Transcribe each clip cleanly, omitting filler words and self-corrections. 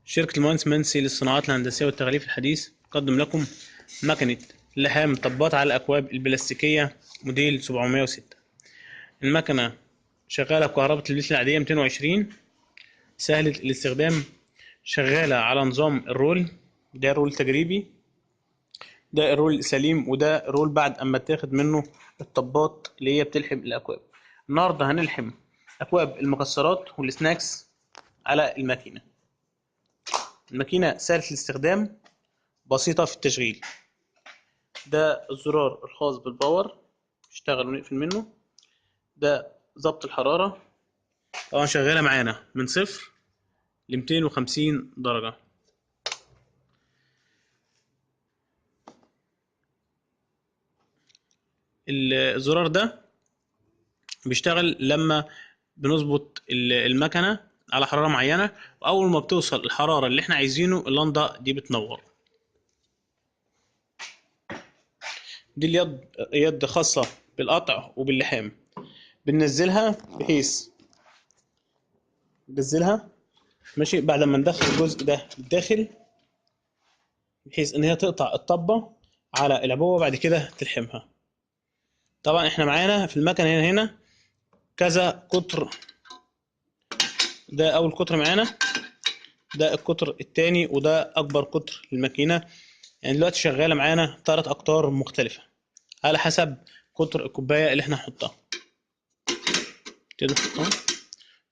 شركة المهندس منسي للصناعات الهندسية والتغليف الحديث تقدم لكم مكنة لحام مطبات على الأكواب البلاستيكية موديل 706. المكنة شغالة بكهرباء البيت العادية 220، سهلة الاستخدام، شغالة على نظام الرول. ده رول تجريبي، ده الرول سليم، وده الرول بعد أما تاخد منه الطبات اللي هي بتلحم الأكواب. النهاردة هنلحم أكواب المكسرات والسناكس على الماكينة. الماكينة سهلة الاستخدام، بسيطة في التشغيل. ده الزرار الخاص بالباور، نشتغل ونقفل منه. ده ضبط الحرارة، طبعا شغالة معانا من 0 ل 250 درجة. الزرار ده بيشتغل لما بنظبط المكنة على حرارة معينة، وأول ما بتوصل الحرارة اللي احنا عايزينه اللمبة دي بتنور. دي اليد خاصة بالقطع وباللحام. بننزلها بحيث ننزلها ماشي بعد ما ندخل الجزء ده الداخل، بحيث ان هي تقطع الطبة على العبوة بعد كده تلحمها. طبعا احنا معانا في المكنة هنا كذا قطر. ده اول قطر معانا، ده القطر التاني، وده اكبر قطر للماكينة. يعني دلوقتي شغالة معانا 3 اقطار مختلفة على حسب قطر الكوباية اللي احنا هنحطها.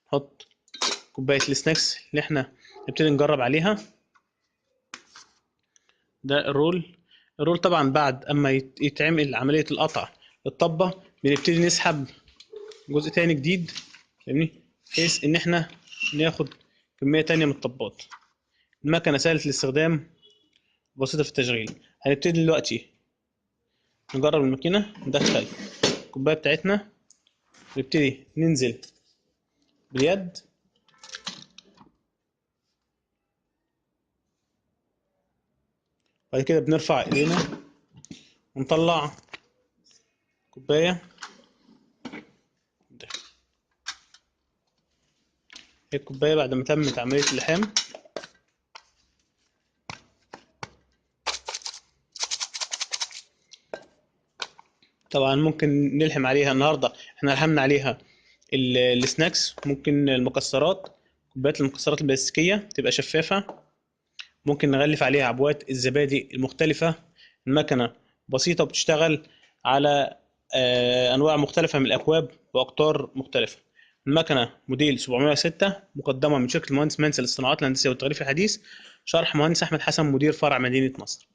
نحط كوباية السناكس اللي احنا نبتدي نجرب عليها. ده الرول طبعا بعد اما يتعمل عملية القطع الطبة بنبتدي نسحب جزء تاني جديد، فاهمني، بحيث ان احنا ناخد كمية تانية من الطبات. المكنة سهلة الاستخدام، بسيطة في التشغيل. هنبتدي دلوقتي نجرب الماكينة، ندخل الكوباية بتاعتنا، نبتدي ننزل باليد. بعد كده بنرفع ايدينا ونطلع كوباية. هي الكوباية بعد ما تمت عملية اللحام. طبعا ممكن نلحم عليها، النهاردة احنا لحمنا عليها السناكس، ممكن المكسرات، كوبايات المكسرات البلاستيكية تبقى شفافة، ممكن نغلف عليها عبوات الزبادي المختلفة. المكنة بسيطة وبتشتغل على أنواع مختلفة من الأكواب وأقطار مختلفة. المكنة موديل 706، مقدمة من شركة المهندس منسي للصناعات الهندسية والتغليف الحديث. شرح مهندس أحمد حسن، مدير فرع مدينة نصر.